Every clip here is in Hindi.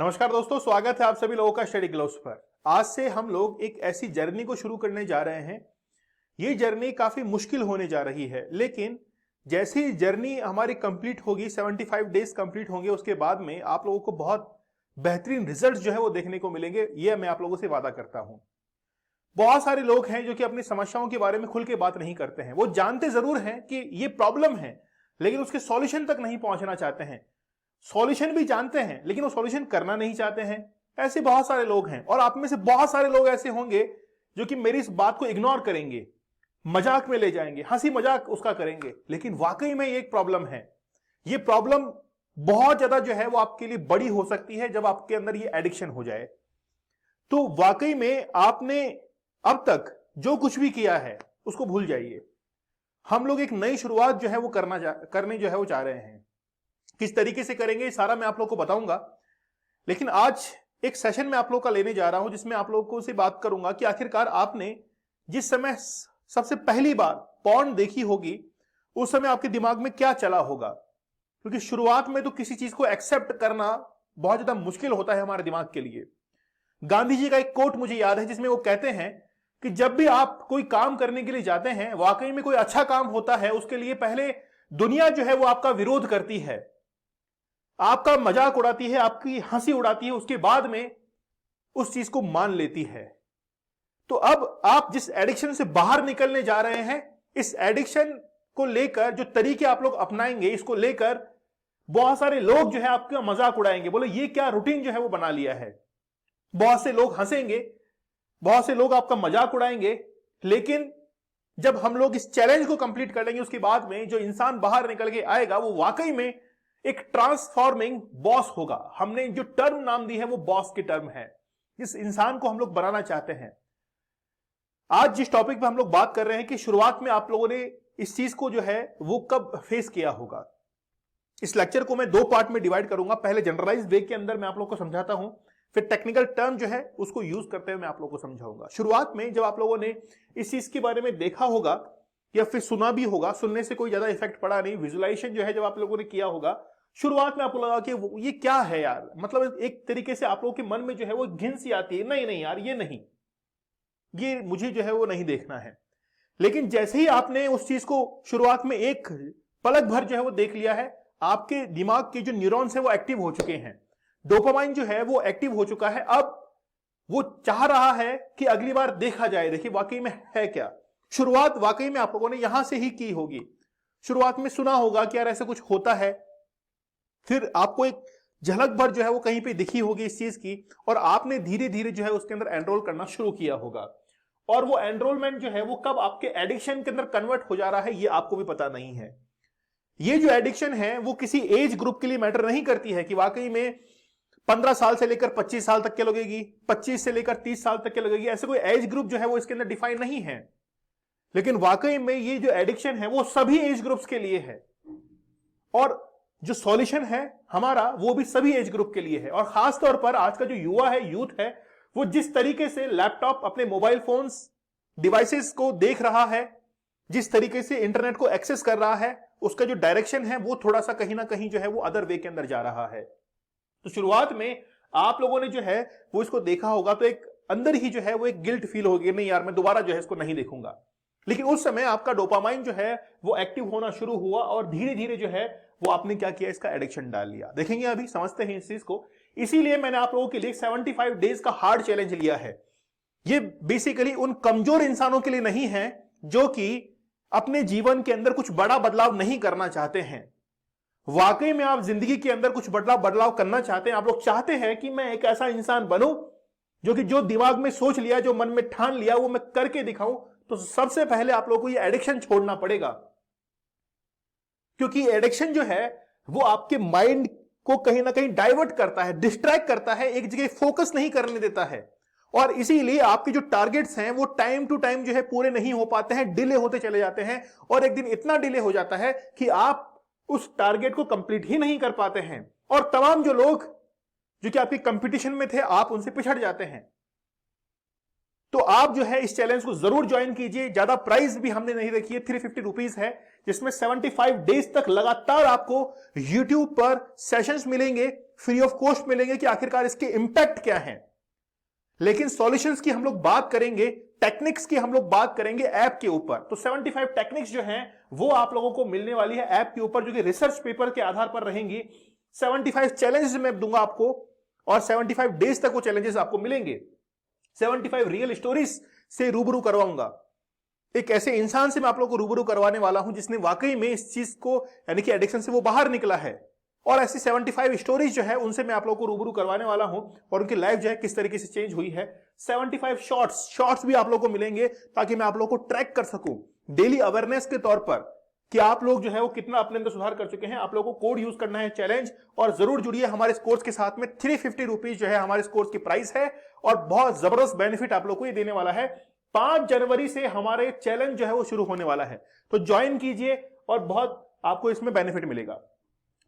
नमस्कार दोस्तों, स्वागत है आप सभी लोगों का स्टडी ग्लोव्स पर। आज से हम लोग एक ऐसी जर्नी को शुरू करने जा रहे हैं। ये जर्नी काफी मुश्किल होने जा रही है, लेकिन जैसी जर्नी हमारी कंप्लीट होगी, 75 डेज कंप्लीट होंगे, उसके बाद में आप लोगों को बहुत बेहतरीन रिजल्ट जो है वो देखने को मिलेंगे। ये मैं आप लोगों से वादा करता हूं। बहुत सारे लोग हैं जो कि अपनी समस्याओं के बारे में खुल के बात नहीं करते हैं। वो जानते जरूर हैं कि ये प्रॉब्लम है, लेकिन उसके सॉल्यूशन तक नहीं पहुंचना चाहते हैं। सॉल्यूशन भी जानते हैं, लेकिन वो सॉल्यूशन करना नहीं चाहते हैं। ऐसे बहुत सारे लोग हैं, और आप में से बहुत सारे लोग ऐसे होंगे जो कि मेरी इस बात को इग्नोर करेंगे, मजाक में ले जाएंगे, हंसी मजाक उसका करेंगे। लेकिन वाकई में ये एक प्रॉब्लम है। ये प्रॉब्लम बहुत ज्यादा जो है वो आपके लिए बड़ी हो सकती है जब आपके अंदर ये एडिक्शन हो जाए। तो वाकई में आपने अब तक जो कुछ भी किया है उसको भूल जाइए। हम लोग एक नई शुरुआत जो है वो करने जो है वो चाह रहे हैं। किस तरीके से करेंगे सारा मैं आप लोगों को बताऊंगा। लेकिन आज एक सेशन में आप लोगों का लेने जा रहा हूं, जिसमें आप लोगों से बात करूंगा कि आखिरकार आपने जिस समय सबसे पहली बार पॉर्न देखी होगी, उस समय आपके दिमाग में क्या चला होगा। क्योंकि शुरुआत में तो किसी चीज को एक्सेप्ट करना बहुत ज्यादा मुश्किल होता है हमारे दिमाग के लिए। गांधी जी का एक कोट मुझे याद है, जिसमें वो कहते हैं कि जब भी आप कोई काम करने के लिए जाते हैं, वाकई में कोई अच्छा काम होता है, उसके लिए पहले दुनिया जो है वो आपका विरोध करती है, आपका मजाक उड़ाती है, आपकी हंसी उड़ाती है, उसके बाद में उस चीज को मान लेती है। तो अब आप जिस एडिक्शन से बाहर निकलने जा रहे हैं, इस एडिक्शन को लेकर जो तरीके आप लोग अपनाएंगे, इसको लेकर बहुत सारे लोग जो है आपका मजाक उड़ाएंगे, बोले ये क्या रूटीन जो है वो बना लिया है। बहुत से लोग हंसेंगे, बहुत से लोग आपका मजाक उड़ाएंगे। लेकिन जब हम लोग इस चैलेंज को कंप्लीट कर लेंगे, उसके बाद में जो इंसान बाहर निकल के आएगा वो वाकई में एक ट्रांसफॉर्मिंग बॉस होगा। हमने जो टर्म नाम दी है वो बॉस की टर्म है, जिस इंसान को हम लोग बनाना चाहते हैं। आज जिस टॉपिक पे हम लोग बात कर रहे हैं कि शुरुआत में आप लोगों ने इस चीज को जो है वो कब फेस किया होगा। इस लेक्चर को मैं दो पार्ट में डिवाइड करूंगा। पहले जनरलाइज वे के अंदर मैं आप लोगों को समझाता हूं, फिर टेक्निकल टर्म जो है उसको यूज करते हुए मैं आप लोगों को समझाऊंगा। शुरुआत में जब आप लोगों ने इस चीज के बारे में देखा होगा या फिर सुना भी होगा, सुनने से कोई ज्यादा इफेक्ट पड़ा नहीं, विजुअलाइजेशन जो है जब आप लोगों ने किया होगा, शुरुआत में आपको लगा कि ये क्या है यार, मतलब एक तरीके से आप लोगों के मन में जो है वो घिन सी आती है, नहीं नहीं यार ये नहीं, ये मुझे जो है वो नहीं देखना है। लेकिन जैसे ही आपने उस चीज को शुरुआत में एक पलक भर जो है वो देख लिया है, आपके दिमाग के जो न्यूरॉन्स है वो एक्टिव हो चुके हैं, डोपामाइन जो है वो एक्टिव हो चुका है। अब वो चाह रहा है कि अगली बार देखा जाए, देखिए वाकई में है क्या। शुरुआत वाकई में आप लोगों ने यहां से ही की होगी। शुरुआत में सुना होगा कि यार ऐसा कुछ होता है, फिर आपको एक झलक भर जो है वो कहीं पे दिखी होगी इस चीज की, और आपने धीरे धीरे जो है उसके अंदर एनरोल करना शुरू किया होगा। और वो एनरोलमेंट जो है वो कब आपके एडिक्शन के अंदर कन्वर्ट हो जा रहा है ये आपको भी पता नहीं है। ये जो एडिक्शन है वो किसी एज ग्रुप के लिए मैटर नहीं करती है कि वाकई में 15 साल से लेकर 25 साल तक के लगेगी, 25 से लेकर 30 साल तक के लगेगी, ऐसे कोई एज ग्रुप जो है वो इसके अंदर डिफाइन नहीं है। लेकिन वाकई में ये जो एडिक्शन है वो सभी एज ग्रुप्स के लिए है, और जो सॉल्यूशन है हमारा वो भी सभी एज ग्रुप के लिए है। और खास तौर पर आज का जो युवा है, यूथ है, वो जिस तरीके से लैपटॉप, अपने मोबाइल फोन्स, डिवाइसेस को देख रहा है, जिस तरीके से इंटरनेट को एक्सेस कर रहा है, उसका जो डायरेक्शन है वो थोड़ा सा कहीं ना कहीं जो है वो अदर वे के अंदर जा रहा है। तो शुरुआत में आप लोगों ने जो है वो इसको देखा होगा, तो एक अंदर ही जो है वो एक गिल्ट फील होगी, नहीं यार मैं दोबारा जो है इसको नहीं देखूंगा। लेकिन उस समय आपका डोपामाइन जो है वो एक्टिव होना शुरू हुआ, और धीरे धीरे जो है वो आपने क्या किया, इसका एडिक्शन डाल लिया। देखेंगे अभी, समझते हैं इस चीज को। इसीलिए मैंने आप लोगों के लिए 75 डेज का हार्ड चैलेंज लिया है। ये बेसिकली उन कमजोर इंसानों के लिए नहीं है जो कि अपने जीवन के अंदर कुछ बड़ा बदलाव नहीं करना चाहते हैं। वाकई में आप जिंदगी के अंदर कुछ बदलाव करना चाहते हैं, आप लोग चाहते हैं कि मैं एक ऐसा इंसान बनूं जो कि जो दिमाग में सोच लिया, जो मन में ठान लिया, वो मैं करके दिखाऊं। तो सबसे पहले आप लोगों को ये एडिक्शन छोड़ना पड़ेगा, क्योंकि एडिक्शन जो है वो आपके माइंड को कहीं ना कहीं डाइवर्ट करता है, डिस्ट्रैक्ट करता है, एक जगह फोकस नहीं करने देता है। और इसीलिए आपके जो टारगेट्स हैं वो टाइम टू टाइम जो है पूरे नहीं हो पाते हैं, डिले होते चले जाते हैं, और एक दिन इतना डिले हो जाता है कि आप उस टारगेट को कंप्लीट ही नहीं कर पाते हैं, और तमाम जो लोग जो कि आपके कंपटीशन में थे आप उनसे पिछड़ जाते हैं। तो आप जो है इस चैलेंज को जरूर ज्वाइन कीजिए। ज्यादा प्राइस भी हमने नहीं रखी है, 350 रुपीज है, जिसमें 75 डेज तक लगातार आपको YouTube पर सेशंस मिलेंगे, फ्री ऑफ कॉस्ट मिलेंगे कि आखिरकार इसके इंपैक्ट क्या है। लेकिन सॉल्यूशंस की हम लोग बात करेंगे, टेक्निक्स की हम लोग बात करेंगे ऐप के ऊपर। तो 75 टेक्निक्स जो हैं वो आप लोगों को मिलने वाली है ऐप के ऊपर, जो कि रिसर्च पेपर के आधार पर रहेंगी। 75 चैलेंजेस मैं दूंगा आपको और 75 डेज तक वो चैलेंजेस आपको मिलेंगे। 75 रियल स्टोरीज से रूबरू करवाऊंगा। एक ऐसे इंसान से मैं आप लोगों को रूबरू करवाने वाला हूं जिसने वाकई में इस चीज को, यानी कि एडिक्शन से वो बाहर निकला है। और ऐसी 75 स्टोरीज जो है उनसे मैं आप लोगों को रूबरू करवाने वाला हूं और उनकी लाइफ जो है किस तरीके से चेंज हुई है। 75 शॉर्ट्स भी आप लोगों को मिलेंगे ताकि मैं आप लोगों को ट्रैक कर सकूं डेली अवेयरनेस के तौर पर कि आप लोग जो है वो कितना अपने अंदर सुधार कर चुके हैं। आप लोगों को कोड यूज करना है चैलेंज, और जरूर जुड़िए हमारे इस कोर्स के साथ में। 350 रुपीज जो है हमारे इस कोर्स की प्राइस है और बहुत जबरदस्त बेनिफिट आप लोग को ये देने वाला है। 5 जनवरी से हमारे चैलेंज जो है वो शुरू होने वाला है, तो ज्वाइन कीजिए और बहुत आपको इसमें बेनिफिट मिलेगा।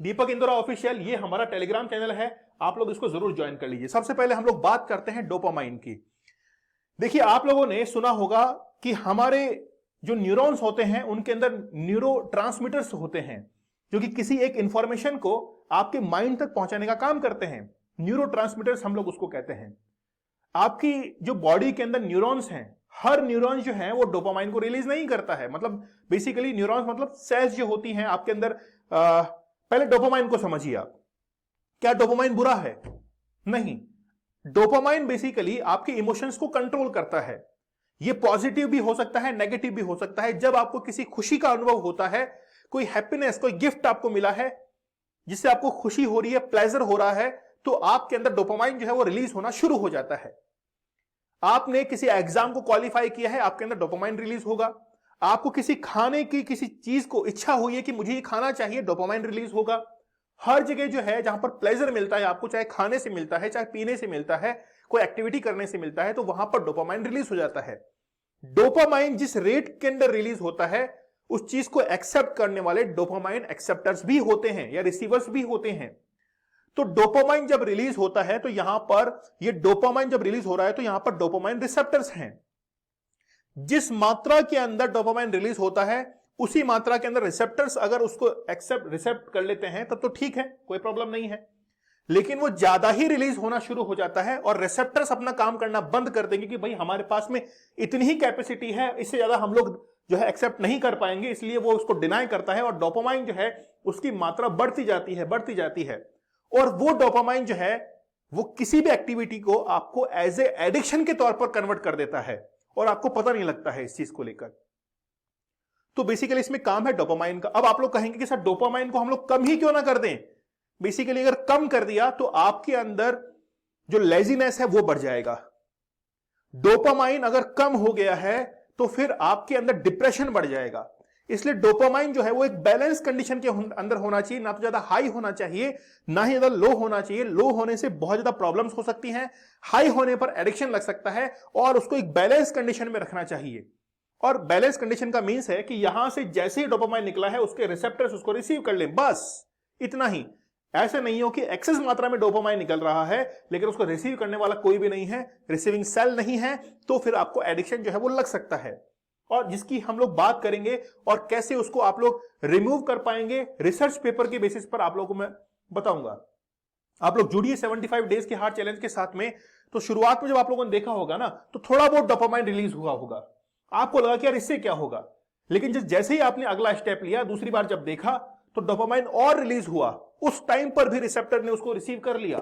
दीपक इंदौरा ऑफिशियल ये हमारा टेलीग्राम चैनल है, आप लोग इसको जरूर ज्वाइन कर लीजिए। सबसे पहले हम लोग बात करते हैं डोपामाइन की। देखिए, आप लोगों ने सुना होगा कि हमारे जो न्यूरॉन्स होते हैं उनके अंदर न्यूरोट्रांसमीटर्स होते हैं जो कि किसी एक इंफॉर्मेशन को आपके माइंड तक पहुंचाने का काम करते हैं। न्यूरोट्रांसमीटर्स हम लोग उसको कहते हैं। आपकी जो बॉडी के अंदर न्यूरॉन्स हैं, हर न्यूरॉन जो है वो डोपामाइन को रिलीज नहीं करता है। मतलब बेसिकली न्यूरॉन्स मतलब सेल्स जो होती हैं आपके अंदर। पहले डोपामाइन को समझिए आप। क्या डोपामाइन बुरा है? नहीं। डोपामाइन बेसिकली आपके इमोशंस को कंट्रोल करता है। ये पॉजिटिव भी हो सकता है, नेगेटिव भी हो सकता है। जब आपको किसी खुशी का अनुभव होता है, कोई हैप्पीनेस, कोई गिफ्ट आपको मिला है जिससे आपको खुशी हो रही है, प्लेजर हो रहा है, तो आपके अंदर डोपामाइन जो है वो रिलीज होना शुरू हो जाता है। आपने किसी एग्जाम को क्वालिफाई किया है, आपके अंदर डोपामाइन रिलीज होगा। आपको किसी खाने की किसी चीज को इच्छा हुई है कि मुझे ये खाना चाहिए, डोपामाइन रिलीज होगा। हर जगह जो है जहां पर प्लेजर मिलता है आपको, चाहे खाने से मिलता है, चाहे पीने से मिलता है, कोई एक्टिविटी करने से मिलता है, तो वहां पर डोपामाइन रिलीज हो जाता है। डोपामाइन जिस रेट के अंदर रिलीज होता है, उस चीज को एक्सेप्ट करने वाले डोपामाइन एक्सेप्टर्स भी होते हैं या रिसीवर्स भी होते हैं। तो डोपामाइन जब रिलीज होता है तो यहां पर ये डोपामाइन जब रिलीज हो रहा है तो यहां पर डोपामाइन रिसेप्टर्स हैं। जिस मात्रा के अंदर डोपामाइन रिलीज होता है उसी मात्रा के अंदर रिसेप्टर्स अगर उसको रिसेप्ट कर लेते हैं तब तो ठीक है, कोई प्रॉब्लम नहीं है। लेकिन वो ज्यादा ही रिलीज होना शुरू हो जाता है और रिसेप्टर्स अपना काम करना बंद कर देंगे कि भाई हमारे पास में इतनी ही कैपेसिटी है, इससे ज्यादा हम लोग जो है एक्सेप्ट नहीं कर पाएंगे, इसलिए वो उसको डिनाई करता है और डोपामाइन जो है उसकी मात्रा बढ़ती जाती है। और वो डोपामाइन जो है वो किसी भी एक्टिविटी को आपको एज ए एडिक्शन के तौर पर कन्वर्ट कर देता है और आपको पता नहीं लगता है इस चीज को लेकर। तो बेसिकली इसमें काम है डोपामाइन का। अब आप लोग कहेंगे कि सर डोपामाइन को हम लोग कम ही क्यों ना कर दें? बेसिकली अगर कम कर दिया तो आपके अंदर जो लेजीनेस है वो बढ़ जाएगा। डोपामाइन अगर कम हो गया है तो फिर आपके अंदर डिप्रेशन बढ़ जाएगा। इसलिए डोपामाइन जो है वो एक बैलेंस कंडीशन के अंदर होना चाहिए, ना तो ज्यादा हाई होना चाहिए ना ही ज्यादा लो होना चाहिए। लो होने से बहुत ज्यादा प्रॉब्लम्स हो सकती हैं, हाई होने पर एडिक्शन लग सकता है, और उसको एक बैलेंस कंडीशन में रखना चाहिए। और बैलेंस कंडीशन का मीन्स है कि यहां से जैसे ही डोपामाइन निकला है उसके रिसेप्टर्स उसको रिसीव कर लें, बस इतना ही। ऐसे नहीं हो कि एक्सेस मात्रा में डोपामाइन निकल रहा है लेकिन उसको रिसीव करने वाला कोई भी नहीं है, रिसीविंग सेल नहीं है, तो फिर आपको एडिक्शन जो है वो लग सकता है। और जिसकी हम लोग बात करेंगे और कैसे उसको आप लोग रिमूव कर पाएंगे, रिसर्च पेपर के बेसिस पर आप लोगों को मैं बताऊंगा। आप लोग जुड़िए 75 डेज के हार्ट चैलेंज के साथ में। तो शुरुआत में जब आप लोगों ने देखा होगा ना तो थोड़ा बहुत डोपामाइन रिलीज हुआ होगा, आपको लगा कि यार इससे क्या होगा, लेकिन जैसे ही आपने अगला स्टेप लिया, दूसरी बार जब देखा तो डोपामाइन और रिलीज हुआ, उस टाइम पर भी रिसेप्टर ने उसको रिसीव कर लिया।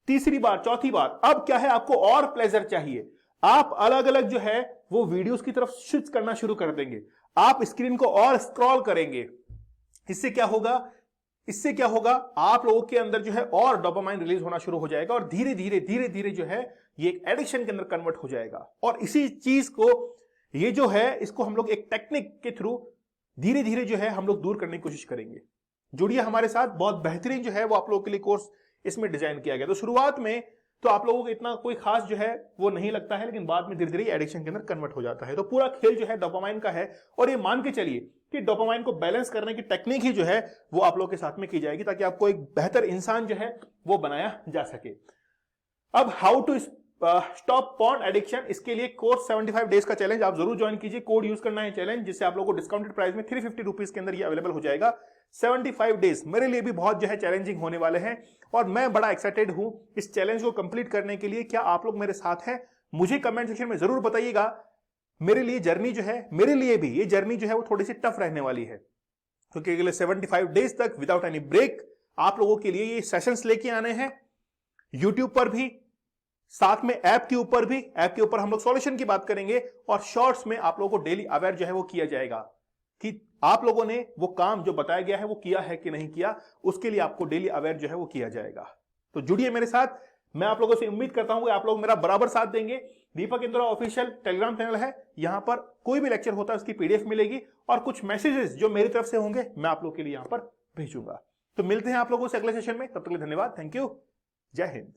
तीसरी बार, चौथी बार, अब क्या है, आपको और प्लेजर चाहिए। आप अलग अलग जो है वो वीडियोस की तरफ स्विच करना शुरू कर देंगे, आप स्क्रीन को और स्क्रॉल करेंगे। इससे क्या होगा, आप लोगों के अंदर जो है और डोपामाइन रिलीज होना शुरू हो जाएगा और धीरे धीरे जो है ये एक एडिक्शन के अंदर कन्वर्ट हो जाएगा। और इसी चीज को ये जो है इसको हम लोग एक टेक्निक के थ्रू धीरे धीरे जो है हम लोग दूर करने की कोशिश करेंगे। जुड़िए हमारे साथ, बहुत बेहतरीन जो है वो आप लोगों के लिए कोर्स इसमें डिजाइन किया गया। तो शुरुआत में तो आप लोगों को इतना कोई खास जो है वो नहीं लगता है, लेकिन बाद में धीरे धीरे एडिक्शन के अंदर कन्वर्ट हो जाता है। तो पूरा खेल जो है डोपामाइन का है, और ये मान के चलिए कि डोपामाइन को बैलेंस करने की टेक्निक ही जो है वो आप लोगों के साथ में की जाएगी ताकि आपको एक बेहतर इंसान जो है वो बनाया जा सके। अब how to stop porn addiction, इसके लिए कोर्स 75 डेज का चैलेंज आप जरूर ज्वाइन कीजिए। कोड यूज करना है चैलेंज, जिससे आप लोगों को डिस्काउंटेड प्राइस में 350 रुपीज के अंदर ये अवेलेबल हो जाएगा। 75 डेज मेरे लिए भी बहुत जो है चैलेंजिंग होने वाले हैं और मैं बड़ा एक्साइटेड हूं इस चैलेंज को कंप्लीट करने के लिए। क्या आप लोग मेरे साथ हैं? मुझे कमेंट सेक्शन में जरूर बताइएगा। मेरे लिए जर्नी जो है, मेरे लिए भी ये जर्नी जो है वो थोड़ी सी टफ रहने वाली है, क्योंकि अगले 75 डेज तक विदाउट एनी ब्रेक आप लोगों के लिए ये सेशंस लेके आने हैं, यूट्यूब पर भी, साथ में ऐप के ऊपर भी। ऐप के ऊपर हम लोग सॉल्यूशन की बात करेंगे और शॉर्ट्स में आप लोगों को डेली अवेयर जो है वो किया जाएगा कि आप लोगों ने वो काम जो बताया गया है वो किया है कि नहीं किया, उसके लिए आपको डेली अवेयर जो है वो किया जाएगा। तो जुड़िए मेरे साथ। मैं आप लोगों से उम्मीद करता हूं कि आप लोग मेरा बराबर साथ देंगे। दीपक इंद्रा ऑफिशियल टेलीग्राम चैनल है, यहां पर कोई भी लेक्चर होता है उसकी पीडीएफ मिलेगी और कुछ मैसेजेस जो मेरी तरफ से होंगे मैं आप लोग के लिए यहां पर भेजूंगा। तो मिलते हैं आप लोगों से अगले सेशन में, तब तक के लिए धन्यवाद, थैंक यू, जय हिंद।